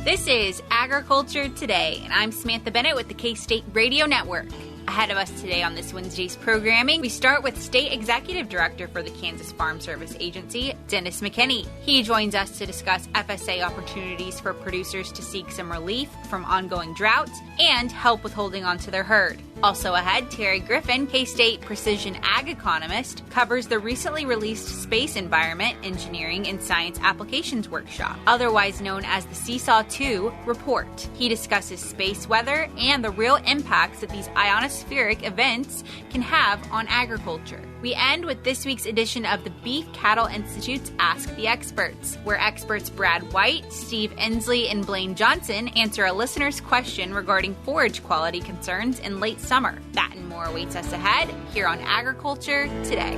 This is Agriculture Today, and I'm Samantha Bennett with the K-State Radio Network. Ahead of us today on this Wednesday's programming, we start with State Executive Director for the Kansas Farm Service Agency, Dennis McKinney. He joins us to discuss FSA opportunities for producers to seek some relief from ongoing droughts and help with holding on to their herd. Also ahead, Terry Griffin, K-State Precision Ag Economist, covers the recently released Space Environment, Engineering, and Science Applications Workshop, otherwise known as the SEESAW-II report. He discusses space weather and the real impacts that these ionospheric events can have on agriculture. We end with this week's edition of the Beef Cattle Institute's Ask the Experts, where experts Brad White, Steve Ensley, and Blaine Johnson answer a listener's question regarding forage quality concerns in late summer. That and more awaits us ahead here on Agriculture Today.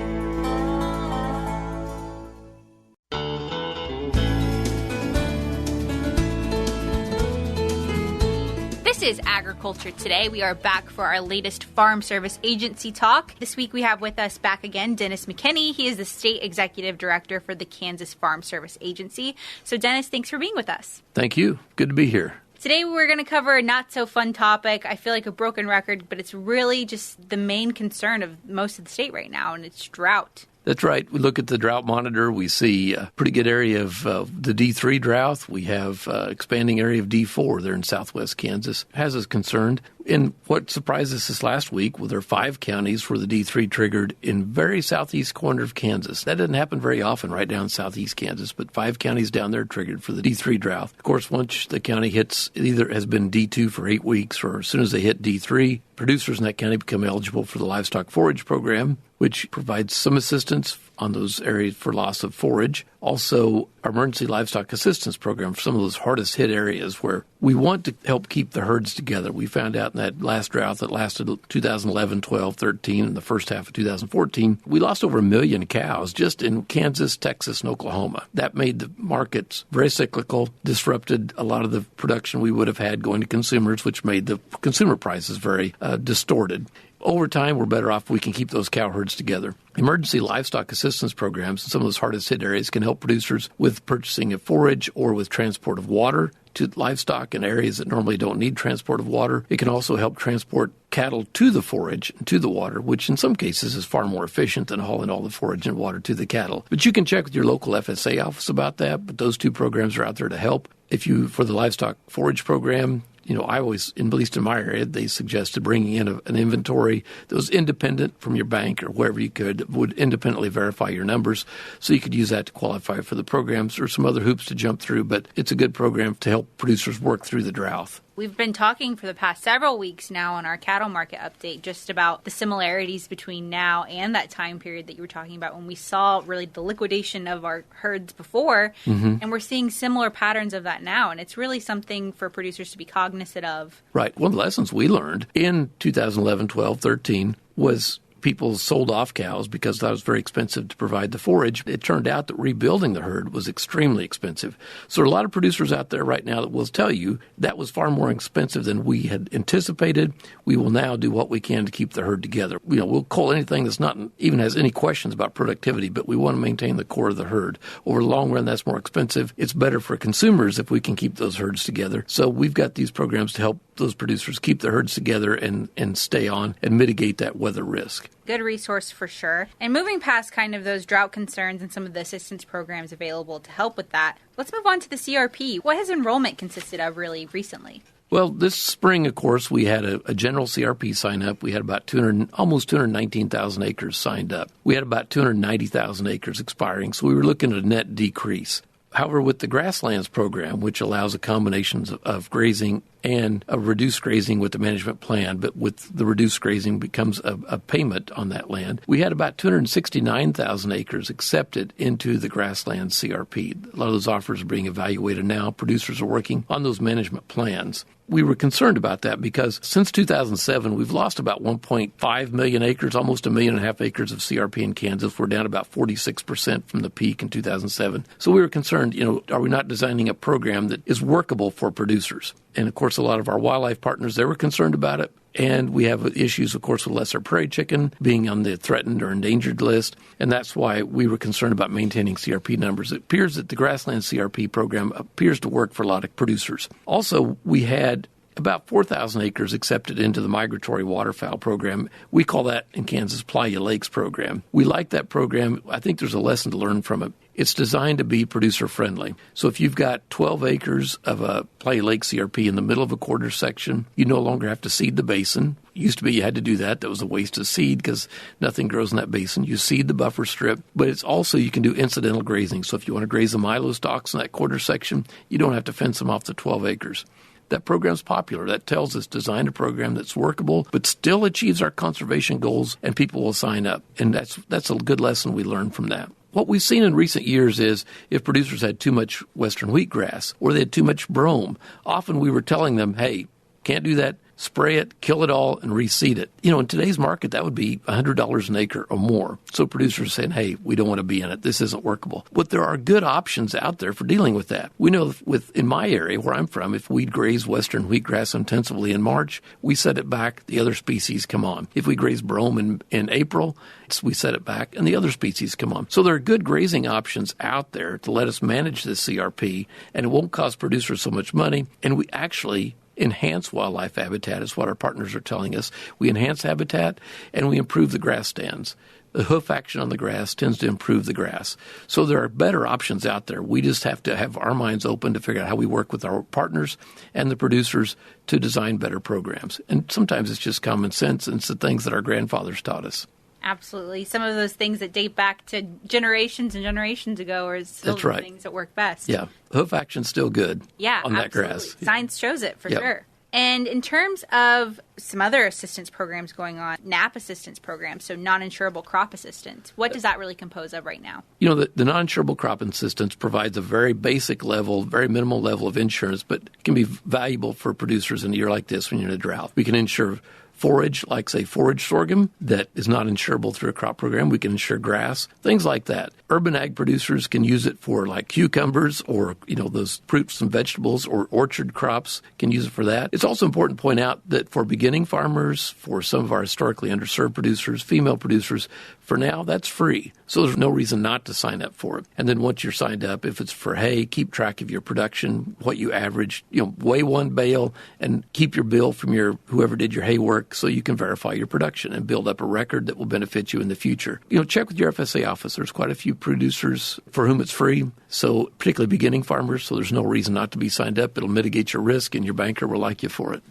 This is Agriculture Today. We are back for our latest Farm Service Agency talk. This week we have with us back again Dennis McKinney. He is the State Executive Director for the Kansas Farm Service Agency. So Dennis, thanks for being with us. Thank you. Good to be here. Today we're going to cover a not-so-fun topic. I feel like a broken record, but it's really just the main concern of most of the state right now, and it's drought. That's right. We look at the drought monitor. We see a pretty good area of the D3 drought. We have expanding area of D4 there in southwest Kansas. Has us concerned. And what surprised us this last week were there 5 counties where the D3 triggered in very southeast corner of Kansas. That doesn't happen very often right down southeast Kansas, but 5 counties down there triggered for the D3 drought. Of course, once the county hits, it either has been D2 for 8 weeks or as soon as they hit D3, producers in that county become eligible for the livestock forage program, which provides some assistance on those areas for loss of forage. Also, our emergency livestock assistance program for some of those hardest hit areas where we want to help keep the herds together. We found out in that last drought that lasted 2011, 12, 13, and the first half of 2014, we lost over 1 million cows just in Kansas, Texas, and Oklahoma. That made the markets very cyclical, disrupted a lot of the production we would have had going to consumers, which made the consumer prices very distorted. Over time, we're better off if we can keep those cow herds together. Emergency livestock assistance programs in some of those hardest hit areas can help producers with purchasing of forage or with transport of water to livestock in areas that normally don't need transport of water. It can also help transport cattle to the forage and to the water, which in some cases is far more efficient than hauling all the forage and water to the cattle. But you can check with your local FSA office about that, but those 2 programs are out there to help. If you, for the livestock forage program, I always, at least in my area, they suggested bringing in an inventory that was independent from your bank or wherever you would independently verify your numbers so you could use that to qualify for the programs or some other hoops to jump through. But it's a good program to help producers work through the drought. We've been talking for the past several weeks now on our cattle market update just about the similarities between now and that time period that you were talking about when we saw really the liquidation of our herds before, and we're seeing similar patterns of that now, and it's really something for producers to be cognizant of. Right. One of the lessons we learned in 2011, 12, 13 was people sold off cows because that was very expensive to provide the forage. It turned out that rebuilding the herd was extremely expensive. So there are a lot of producers out there right now that will tell you that was far more expensive than we had anticipated. We will now do what we can to keep the herd together. We'll cull anything that's not even has any questions about productivity, but we want to maintain the core of the herd. Over the long run, that's more expensive. It's better for consumers if we can keep those herds together. So we've got these programs to help those producers keep their herds together and stay on and mitigate that weather risk. Good resource for sure. And moving past kind of those drought concerns and some of the assistance programs available to help with that, let's move on to the CRP. What has enrollment consisted of really recently? Well, this spring, of course, we had a general CRP sign up. We had about almost 219,000 acres signed up. We had about 290,000 acres expiring, so we were looking at a net decrease. However, with the grasslands program, which allows a combination of grazing and a reduced grazing with the management plan, but with the reduced grazing becomes a payment on that land, we had about 269,000 acres accepted into the grasslands CRP. A lot of those offers are being evaluated now. Producers are working on those management plans. We were concerned about that because since 2007, we've lost about 1.5 million acres, almost 1.5 million acres of CRP in Kansas. We're down about 46% from the peak in 2007. So we were concerned, are we not designing a program that is workable for producers? And, of course, a lot of our wildlife partners, they were concerned about it. And we have issues, of course, with lesser prairie chicken being on the threatened or endangered list. And that's why we were concerned about maintaining CRP numbers. It appears that the grassland CRP program appears to work for a lot of producers. Also, we had about 4,000 acres accepted into the migratory waterfowl program. We call that in Kansas Playa Lakes program. We like that program. I think there's a lesson to learn from it. It's designed to be producer-friendly. So if you've got 12 acres of a Playa Lake CRP in the middle of a quarter section, you no longer have to seed the basin. It used to be you had to do that. That was a waste of seed because nothing grows in that basin. You seed the buffer strip, but it's also you can do incidental grazing. So if you want to graze the milo stalks in that quarter section, you don't have to fence them off the 12 acres. That program's popular. That tells us design a program that's workable, but still achieves our conservation goals, and people will sign up. And that's a good lesson we learned from that. What we've seen in recent years is if producers had too much western wheatgrass or they had too much brome, often we were telling them, hey, can't do that. Spray it, kill it all, and reseed it. In today's market, that would be $100 an acre or more. So producers are saying, hey, we don't want to be in it. This isn't workable. But there are good options out there for dealing with that. We know in my area where I'm from, if we graze western wheatgrass intensively in March, we set it back, the other species come on. If we graze brome in April, we set it back, and the other species come on. So there are good grazing options out there to let us manage this CRP, and it won't cost producers so much money, and we actually enhance wildlife habitat is what our partners are telling us. We enhance habitat and we improve the grass stands. The hoof action on the grass tends to improve the grass. So there are better options out there. We just have to have our minds open to figure out how we work with our partners and the producers to design better programs. And sometimes it's just common sense and it's the things that our grandfathers taught us. Absolutely. Some of those things that date back to generations and generations ago are still the things that work best. Yeah. Hoof action's still good on that grass. Science shows it for sure. And in terms of some other assistance programs going on, NAP assistance programs, so non-insurable crop assistance, what does that really compose of right now? The non-insurable crop assistance provides a very basic level, very minimal level of insurance, but can be valuable for producers in a year like this when you're in a drought. We can insure forage, like, say, forage sorghum that is not insurable through a crop program. We can insure grass, things like that. Urban ag producers can use it for, like, cucumbers or, those fruits and vegetables, or orchard crops can use it for that. It's also important to point out that for beginning farmers, for some of our historically underserved producers, female producers, for now, that's free. So there's no reason not to sign up for it. And then once you're signed up, if it's for hay, keep track of your production, what you average, weigh one bale and keep your bill from whoever did your hay work so you can verify your production and build up a record that will benefit you in the future. Check with your FSA office. There's quite a few producers for whom it's free, so particularly beginning farmers, so there's no reason not to be signed up. It'll mitigate your risk and your banker will like you for it.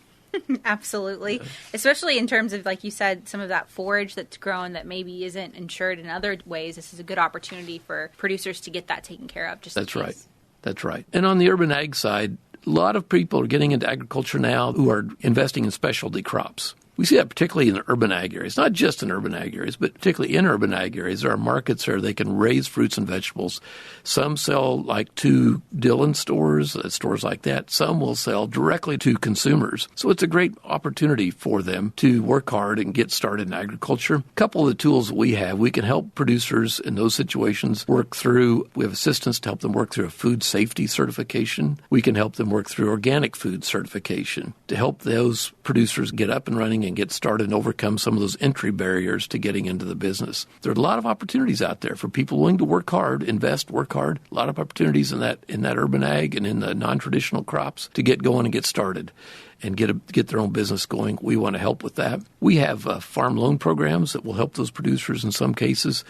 Absolutely. Especially in terms of, like you said, some of that forage that's grown that maybe isn't insured in other ways. This is a good opportunity for producers to get that taken care of. That's right. That's right. And on the urban ag side, a lot of people are getting into agriculture now who are investing in specialty crops. We see that particularly in the urban ag areas, not just in urban ag areas, but particularly in urban ag areas. There are markets where they can raise fruits and vegetables. Some sell like to Dillon stores like that. Some will sell directly to consumers. So it's a great opportunity for them to work hard and get started in agriculture. A couple of the tools that we have, we can help producers in those situations work through. We have assistance to help them work through a food safety certification. We can help them work through organic food certification to help those producers get up and running and get started and overcome some of those entry barriers to getting into the business. There are a lot of opportunities out there for people willing to work hard, invest, work hard. A lot of opportunities in that urban ag and in the non-traditional crops to get going and get started and get their own business going. We want to help with that. We have farm loan programs that will help those producers in some cases.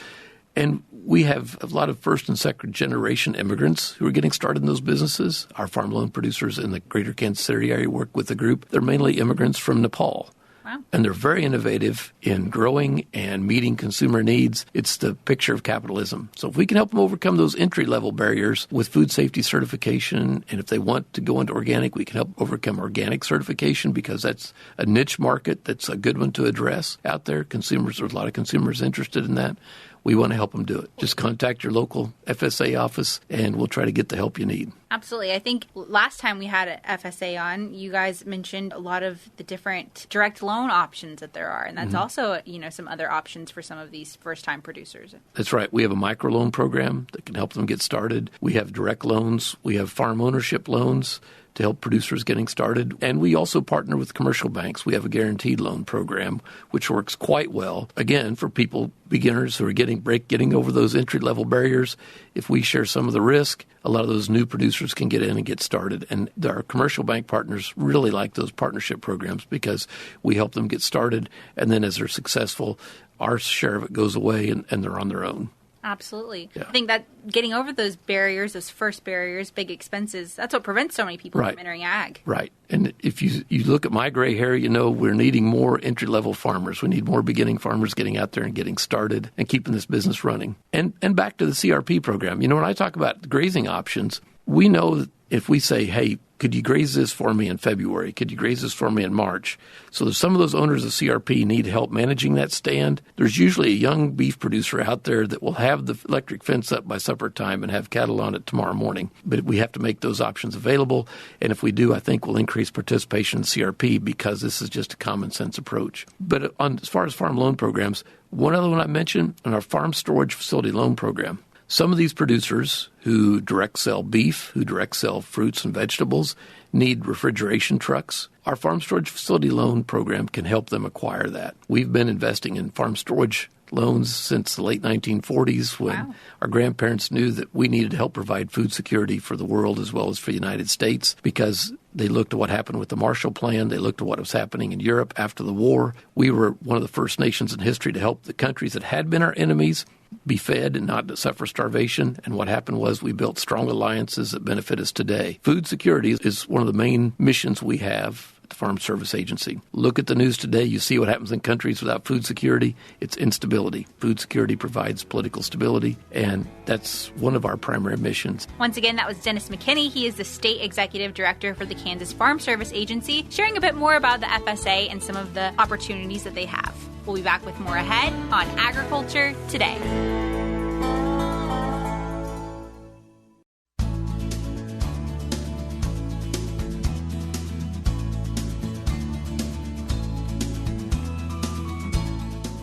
And we have a lot of first and second generation immigrants who are getting started in those businesses. Our farm loan producers in the greater Kansas City area work with a group. They're mainly immigrants from Nepal. Wow. And they're very innovative in growing and meeting consumer needs. It's the picture of capitalism. So if we can help them overcome those entry-level barriers with food safety certification, and if they want to go into organic, we can help overcome organic certification because that's a niche market that's a good one to address out there. There's a lot of consumers interested in that. We want to help them do it. Just contact your local FSA office, and we'll try to get the help you need. Absolutely. I think last time we had an FSA on, you guys mentioned a lot of the different direct loan options that there are, and that's also, some other options for some of these first-time producers. That's right. We have a microloan program that can help them get started. We have direct loans. We have farm ownership loans to help producers getting started. And we also partner with commercial banks. We have a guaranteed loan program, which works quite well, again, for people, beginners who are getting over those entry-level barriers. If we share some of the risk, a lot of those new producers can get in and get started. And our commercial bank partners really like those partnership programs because we help them get started. And then as they're successful, our share of it goes away and they're on their own. Absolutely. Yeah. I think that getting over those barriers, those first barriers, big expenses, that's what prevents so many people from entering ag. Right. And if you look at my gray hair, we're needing more entry-level farmers. We need more beginning farmers getting out there and getting started and keeping this business running. And back to the CRP program. When I talk about grazing options, we know that if we say, hey, could you graze this for me in February? Could you graze this for me in March? So there's some of those owners of CRP need help managing that stand. There's usually a young beef producer out there that will have the electric fence up by supper time and have cattle on it tomorrow morning. But we have to make those options available. And if we do, I think we'll increase participation in CRP because this is just a common sense approach. But as far as farm loan programs, one other one I mentioned in our farm storage facility loan program. Some of these producers who direct sell beef, who direct sell fruits and vegetables, need refrigeration trucks. Our farm storage facility loan program can help them acquire that. We've been investing in farm storage loans since the late 1940s when our grandparents knew that we needed to help provide food security for the world as well as for the United States because they looked at what happened with the Marshall Plan. They looked at what was happening in Europe after the war. We were one of the first nations in history to help the countries that had been our enemies be fed and not suffer starvation. And what happened was we built strong alliances that benefit us today. Food security is one of the main missions we have at the Farm Service Agency. Look at the news today. You see what happens in countries without food security. It's instability. Food security provides political stability, and that's one of our primary missions. Once again, that was Dennis McKinney. He is the State Executive Director for the Kansas Farm Service Agency, sharing a bit more about the FSA and some of the opportunities that they have. We'll be back with more ahead on Agriculture Today.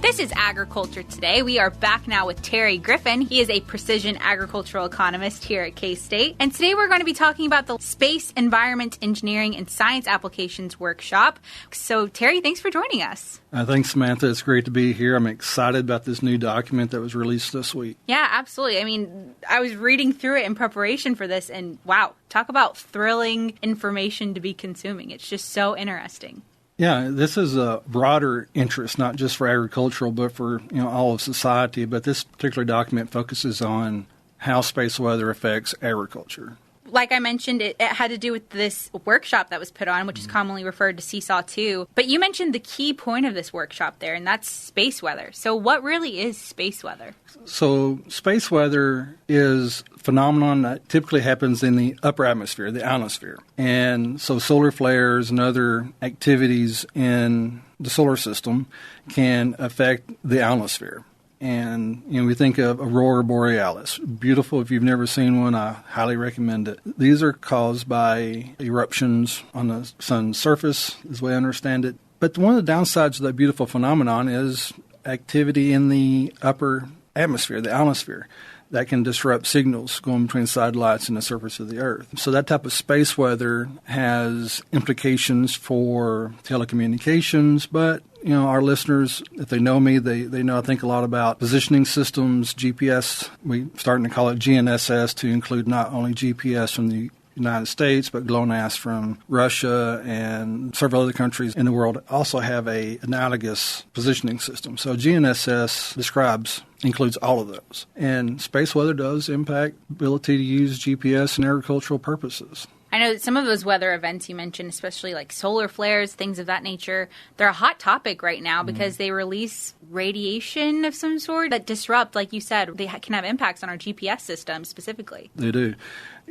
This is Agriculture Today. We are back now with Terry Griffin. He is a precision agricultural economist here at K-State. And today we're going to be talking about the Space, Environment, Engineering, and Science Applications Workshop. So, Terry, thanks for joining us. Thanks, Samantha. It's great to be here. I'm excited about this new document that was released this week. Yeah, absolutely. I mean, I was reading through it in preparation for this, and wow, talk about thrilling information to be consuming. It's just so interesting. Yeah, this is a broader interest, not just for agricultural, but for all of society. But this particular document focuses on how space weather affects agriculture. Like I mentioned, it had to do with this workshop that was put on, which is commonly referred to SEESAW-II. But you mentioned the key point of this workshop there, and that's space weather. So what really is space weather? So space weather is a phenomenon that typically happens in the upper atmosphere, the ionosphere. And so solar flares and other activities in the solar system can affect the ionosphere. And, we think of Aurora Borealis. Beautiful. If you've never seen one, I highly recommend it. These are caused by eruptions on the sun's surface, as we understand it. But one of the downsides of that beautiful phenomenon is activity in the upper atmosphere, the ionosphere, that can disrupt signals going between satellites and the surface of the Earth. So that type of space weather has implications for telecommunications, but our listeners, if they know me, they know I think a lot about positioning systems, GPS. We're starting to call it GNSS to include not only GPS from the United States, but GLONASS from Russia and several other countries in the world also have a analogous positioning system. So GNSS includes all of those. And space weather does impact ability to use GPS in agricultural purposes. I know that some of those weather events you mentioned, especially like solar flares, things of that nature, they're a hot topic right now because they release radiation of some sort that disrupt, like you said, they can have impacts on our GPS system specifically. They do.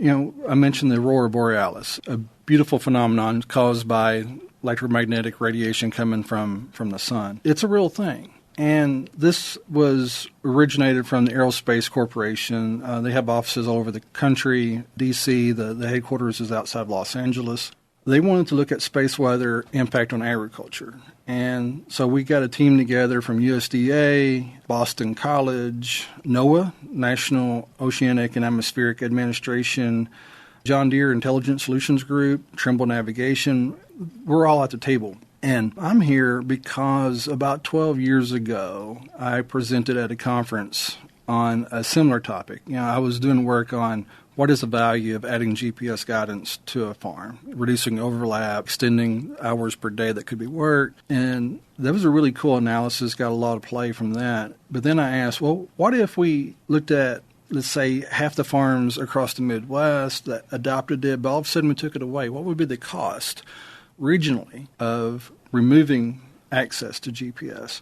I mentioned the Aurora Borealis, a beautiful phenomenon caused by electromagnetic radiation coming from the sun. It's a real thing. And this was originated from the Aerospace Corporation. They have offices all over the country. D.C., the headquarters is outside Los Angeles. They wanted to look at space weather impact on agriculture. And so we got a team together from USDA, Boston College, NOAA, National Oceanic and Atmospheric Administration, John Deere Intelligent Solutions Group, Trimble Navigation, we're all at the table. And I'm here because about 12 years ago, I presented at a conference on a similar topic. I was doing work on what is the value of adding GPS guidance to a farm, reducing overlap, extending hours per day that could be worked. And that was a really cool analysis, got a lot of play from that. But then I asked, well, what if we looked at, let's say, half the farms across the Midwest that adopted it, but all of a sudden we took it away? What would be the cost regionally of removing access to GPS?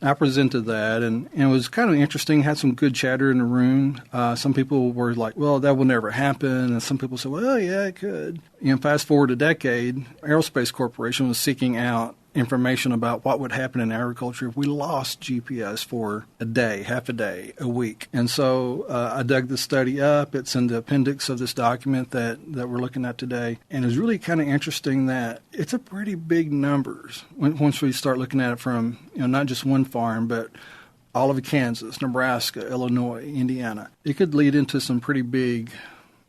I presented that, and it was kind of interesting, had some good chatter in the room. Some people were like, well, that will never happen, and some people said, well, yeah, it could. Fast forward a decade, Aerospace Corporation was seeking out information about what would happen in agriculture if we lost GPS for a day, half a day, a week. And so I dug the study up. It's in the appendix of this document that we're looking at today. And it's really kind of interesting that it's a pretty big numbers once we start looking at it from not just one farm, but all of Kansas, Nebraska, Illinois, Indiana. It could lead into some pretty big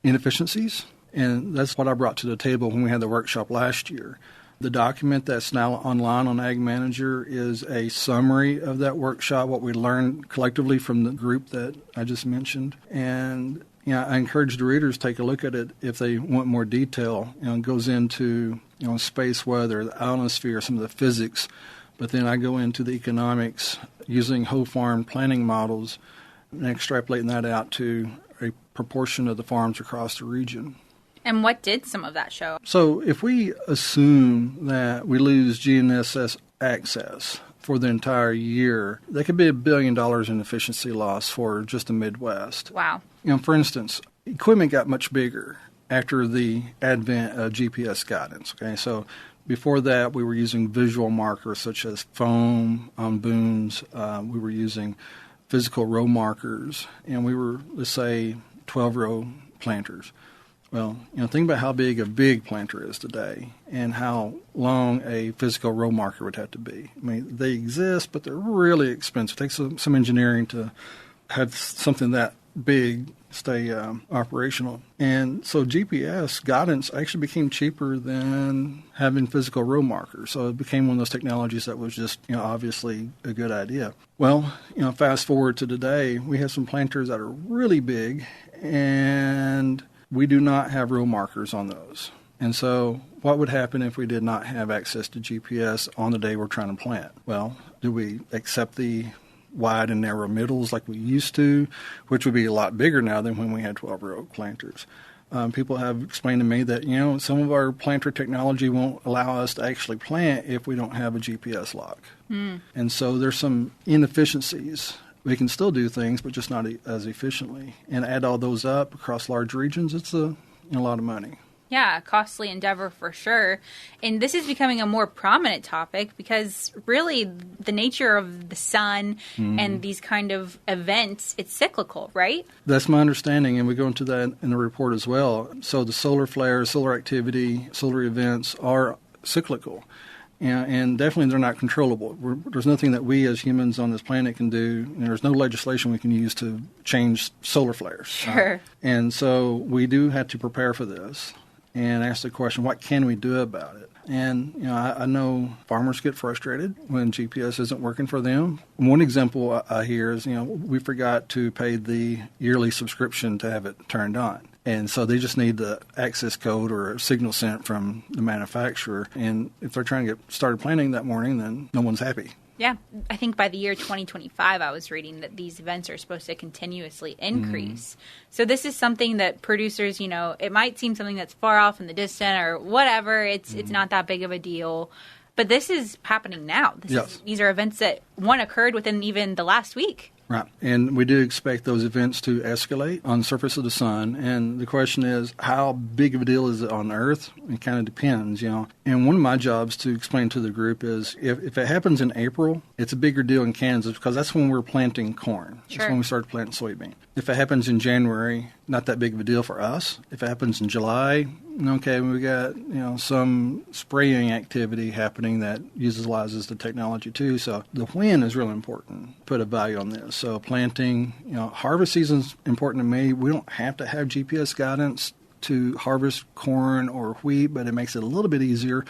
inefficiencies. And that's what I brought to the table when we had the workshop last year. The document that's now online on Ag Manager is a summary of that workshop, what we learned collectively from the group that I just mentioned. And I encourage the readers to take a look at it if they want more detail. It goes into space weather, the ionosphere, some of the physics. But then I go into the economics using whole farm planning models and extrapolating that out to a proportion of the farms across the region. And what did some of that show? So if we assume that we lose GNSS access for the entire year, that could be $1 billion in efficiency loss for just the Midwest. Wow. For instance, equipment got much bigger after the advent of GPS guidance. Okay, so before that, we were using visual markers such as foam on booms. We were using physical row markers, and we were, let's say, 12-row planters. Well, think about how big a big planter is today and how long a physical row marker would have to be. I mean, they exist, but they're really expensive. It takes some engineering to have something that big stay operational. And so GPS guidance actually became cheaper than having physical row markers. So it became one of those technologies that was just, obviously a good idea. Well, fast forward to today, we have some planters that are really big, and we do not have row markers on those. And so what would happen if we did not have access to GPS on the day we're trying to plant? Well, do we accept the wide and narrow middles like we used to, which would be a lot bigger now than when we had 12-row planters? People have explained to me that, some of our planter technology won't allow us to actually plant if we don't have a GPS lock. And so there's some inefficiencies. We can still do things, but just not as efficiently. And add all those up across large regions, it's a lot of money. Yeah, a costly endeavor for sure. And this is becoming a more prominent topic because really the nature of the sun and these kind of events, it's cyclical, right? That's my understanding, and we go into that in the report as well. So the solar flares, solar activity, solar events are cyclical. And definitely they're not controllable. There's nothing that we as humans on this planet can do. There's no legislation we can use to change solar flares. Sure. And so we do have to prepare for this and ask the question, what can we do about it? And, I know farmers get frustrated when GPS isn't working for them. One example I hear is, we forgot to pay the yearly subscription to have it turned on. And so they just need the access code or a signal sent from the manufacturer. And if they're trying to get started planting that morning, then no one's happy. Yeah. I think by the year 2025, I was reading that these events are supposed to continuously increase. So this is something that producers, it might seem something that's far off in the distance or whatever. It's not that big of a deal. But this is happening now. These are events that, one, occurred within even the last week. Right. And we do expect those events to escalate on the surface of the sun. And the question is, how big of a deal is it on Earth? It kind of depends, And one of my jobs to explain to the group is if it happens in April, it's a bigger deal in Kansas because that's when we're planting corn. Sure. That's when we start planting soybean. If it happens in January, not that big of a deal for us. If it happens in July, okay, we got, some spraying activity happening that utilizes the technology too. So the when is really important. Put a value on this. So planting, harvest season is important to me. We don't have to have GPS guidance to harvest corn or wheat, but it makes it a little bit easier.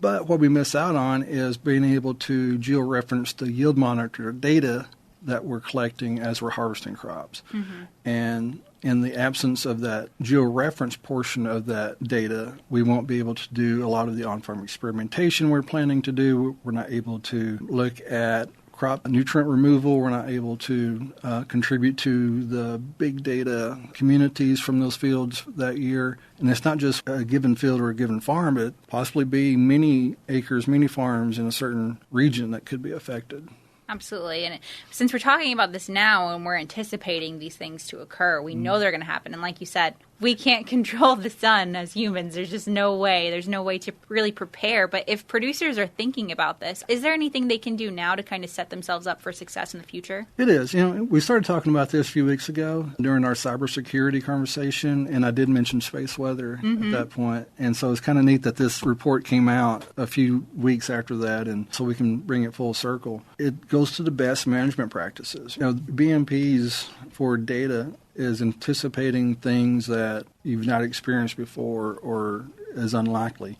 But what we miss out on is being able to georeference the yield monitor data that we're collecting as we're harvesting crops. Mm-hmm. And in the absence of that georeference portion of that data, we won't be able to do a lot of the on-farm experimentation we're planning to do. We're not able to look at crop nutrient removal. We're not able to contribute to the big data communities from those fields that year. And it's not just a given field or a given farm, but possibly be many acres, many farms in a certain region that could be affected. Absolutely. And since we're talking about this now and we're anticipating these things to occur, we know they're going to happen. And like you said, we can't control the sun as humans. There's just no way. There's no way to really prepare. But if producers are thinking about this, is there anything they can do now to kind of set themselves up for success in the future? It is. We started talking about this a few weeks ago during our cybersecurity conversation, and I did mention space weather at that point. And so it's kind of neat that this report came out a few weeks after that, and so we can bring it full circle. It goes to the best management practices. BMPs for data is anticipating things that you've not experienced before or is unlikely.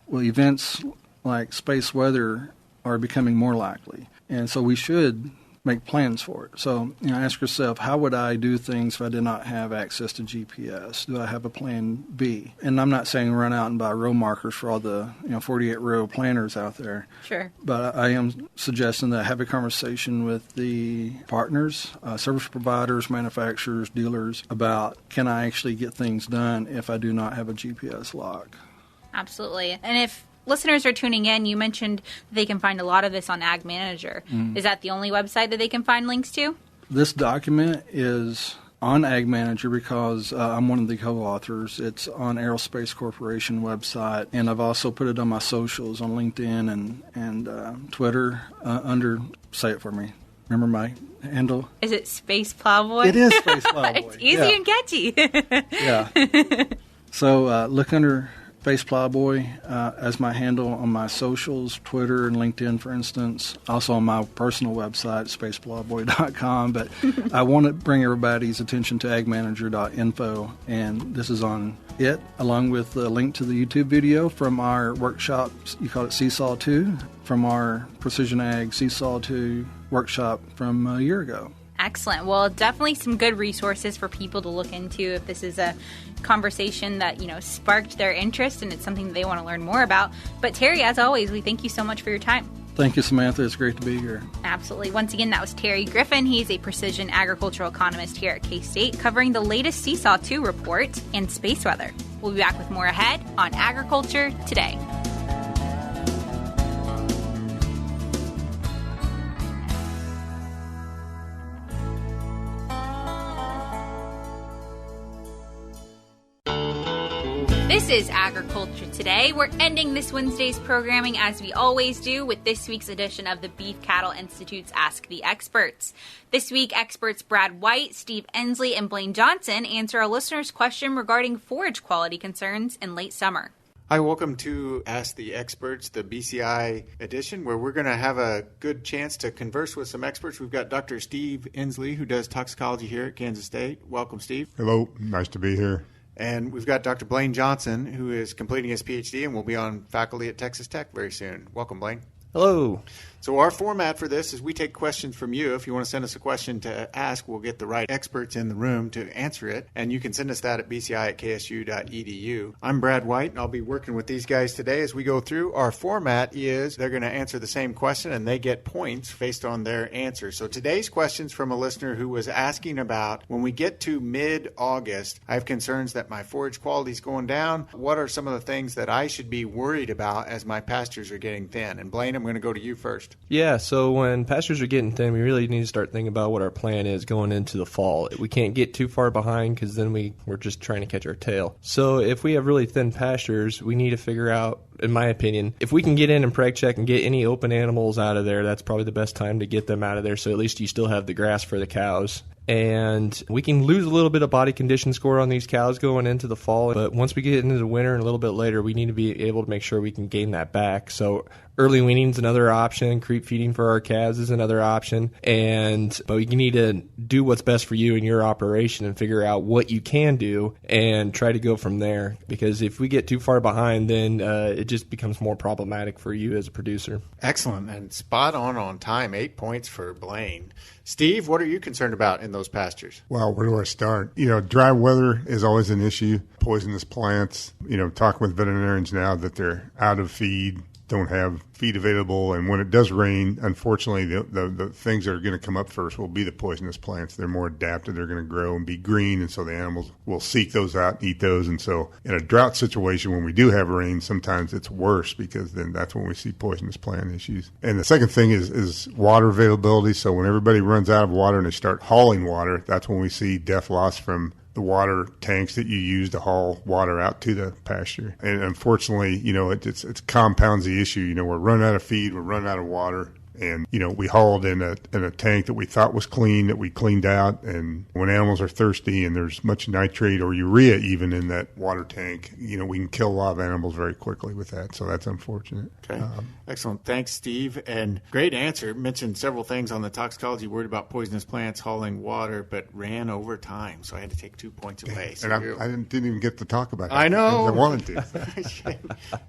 Well, events like space weather are becoming more likely, and so we should make plans for it. So, ask yourself, how would I do things if I did not have access to GPS? Do I have a plan B? And I'm not saying run out and buy row markers for all the 48-row planners out there. Sure. But I am suggesting that I have a conversation with the partners, service providers, manufacturers, dealers, about can I actually get things done if I do not have a GPS lock? Absolutely. And if listeners are tuning in, you mentioned they can find a lot of this on Ag Manager. Is that the only website that they can find links to? This document is on Ag Manager because I'm one of the co-authors. It's on Aerospace Corporation website, and I've also put it on my socials on LinkedIn and Twitter under, say it for me, remember my handle? Is it Space Plowboy? It is Space Plowboy. It's easy and catchy. Yeah. So look under Space Plowboy as my handle on my socials, Twitter and LinkedIn, for instance. Also on my personal website, spaceplowboy.com. But I want to bring everybody's attention to agmanager.info, and this is on it, along with the link to the YouTube video from our workshop, you call it SEESAW-II, from our Precision Ag SEESAW-II workshop from a year ago. Excellent. Well, definitely some good resources for people to look into if this is a conversation that, sparked their interest and it's something that they want to learn more about. But Terry, as always, we thank you so much for your time. Thank you, Samantha. It's great to be here. Absolutely. Once again, that was Terry Griffin. He's a precision agricultural economist here at K-State, covering the latest SEESAW-II report and space weather. We'll be back with more ahead on Agriculture Today. This is Agriculture Today. We're ending this Wednesday's programming as we always do with this week's edition of the Beef Cattle Institute's Ask the Experts. This week, experts Brad White, Steve Ensley, and Blaine Johnson answer our listeners' question regarding forage quality concerns in late summer. Hi, welcome to Ask the Experts, the BCI edition, where we're going to have a good chance to converse with some experts. We've got Dr. Steve Ensley, who does toxicology here at Kansas State. Welcome, Steve. Hello. Nice to be here. And we've got Dr. Blaine Johnson, who is completing his PhD and will be on faculty at Texas Tech very soon. Welcome, Blaine. Hello. So our format for this is we take questions from you. If you want to send us a question to ask, we'll get the right experts in the room to answer it. And you can send us that at bci@ksu.edu. I'm Brad White, and I'll be working with these guys today as we go through. Our format is they're going to answer the same question, and they get points based on their answer. So today's question's from a listener who was asking about, when we get to mid-August, I have concerns that my forage quality is going down. What are some of the things that I should be worried about as my pastures are getting thin? And Blaine, I'm going to go to you first. Yeah, so when pastures are getting thin, we really need to start thinking about what our plan is going into the fall. We can't get too far behind because then we're just trying to catch our tail. So if we have really thin pastures, we need to figure out, in my opinion, if we can get in and preg check and get any open animals out of there, that's probably the best time to get them out of there, so at least you still have the grass for the cows. And we can lose a little bit of body condition score on these cows going into the fall, but once we get into the winter and a little bit later, we need to be able to make sure we can gain that back. So Early weaning's another option. Creep feeding for our calves is another option. But you need to do what's best for you and your operation and figure out what you can do and try to go from there. Because if we get too far behind, then it just becomes more problematic for you as a producer. Excellent. And spot on time. 8 points for Blaine. Steve, what are you concerned about in those pastures? Well, where do I start? Dry weather is always an issue. Poisonous plants, talking with veterinarians now that they're out of feed, don't have feed available, and when it does rain, unfortunately, the things that are going to come up first will be the poisonous plants. They're more adapted. They're going to grow and be green, and so the animals will seek those out and eat those. And so in a drought situation, when we do have rain, sometimes it's worse because then that's when we see poisonous plant issues. And the second thing is water availability. So when everybody runs out of water and they start hauling water, that's when we see death loss from the water tanks that you use to haul water out to the pasture. And unfortunately, it compounds the issue. We're running out of feed, we're running out of water. And, we hauled in a tank that we thought was clean, that we cleaned out. And when animals are thirsty and there's much nitrate or urea even in that water tank, we can kill a lot of animals very quickly with that. So that's unfortunate. Okay. Excellent. Thanks, Steve. And great answer. Mentioned several things on the toxicology, worried about poisonous plants, hauling water, but ran over time. So I had to take 2 points away. So and I didn't even get to talk about it. I know. I wanted to.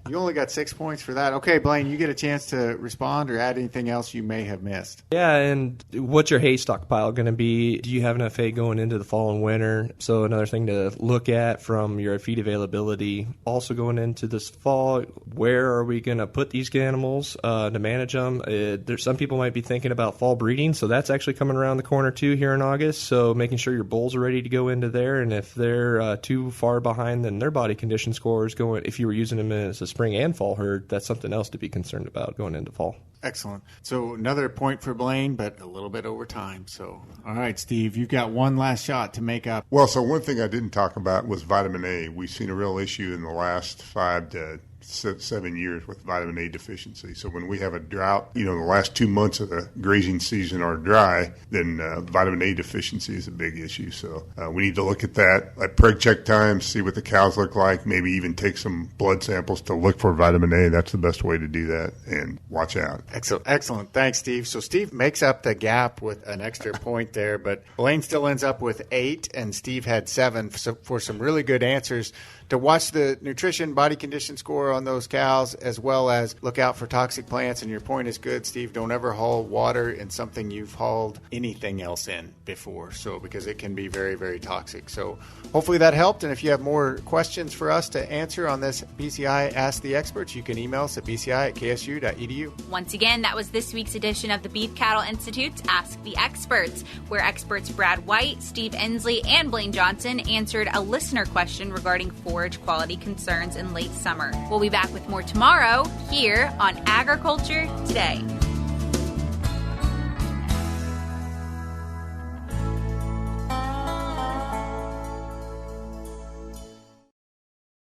You only got 6 points for that. Okay, Blaine, you get a chance to respond or add anything else you may have missed. Yeah, and what's your hay stockpile going to be? Do you have enough hay going into the fall and winter? So another thing to look at from your feed availability. Also going into this fall, where are we going to put these animals to manage them? There's some people might be thinking about fall breeding, so that's actually coming around the corner too here in August. So making sure your bulls are ready to go into there, and if they're too far behind, then their body condition scores going. If you were using them as a spring and fall herd, that's something else to be concerned about going into fall. Excellent. So another point for Blaine, but a little bit over time. So, all right, Steve, you've got one last shot to make up. Well, so one thing I didn't talk about was vitamin A. We've seen a real issue in the last 5 to 7 years with vitamin A deficiency. So when we have a drought, the last 2 months of the grazing season are dry, then vitamin A deficiency is a big issue. So we need to look at that at preg check time, see what the cows look like, maybe even take some blood samples to look for vitamin A. That's the best way to do that, and watch out. Excellent. Thanks, Steve. So Steve makes up the gap with an extra point there, but Blaine still ends up with 8, and Steve had 7 for some really good answers. To watch the nutrition, body condition score on those cows, as well as look out for toxic plants. And your point is good, Steve. Don't ever haul water in something you've hauled anything else in before, so because it can be very, very toxic. So hopefully that helped. And if you have more questions for us to answer on this BCI Ask the Experts, you can email us at bci@ksu.edu. Once again, that was this week's edition of the Beef Cattle Institute's Ask the Experts, where experts Brad White, Steve Ensley, and Blaine Johnson answered a listener question regarding forage quality concerns in late summer. We'll be back with more tomorrow here on Agriculture Today.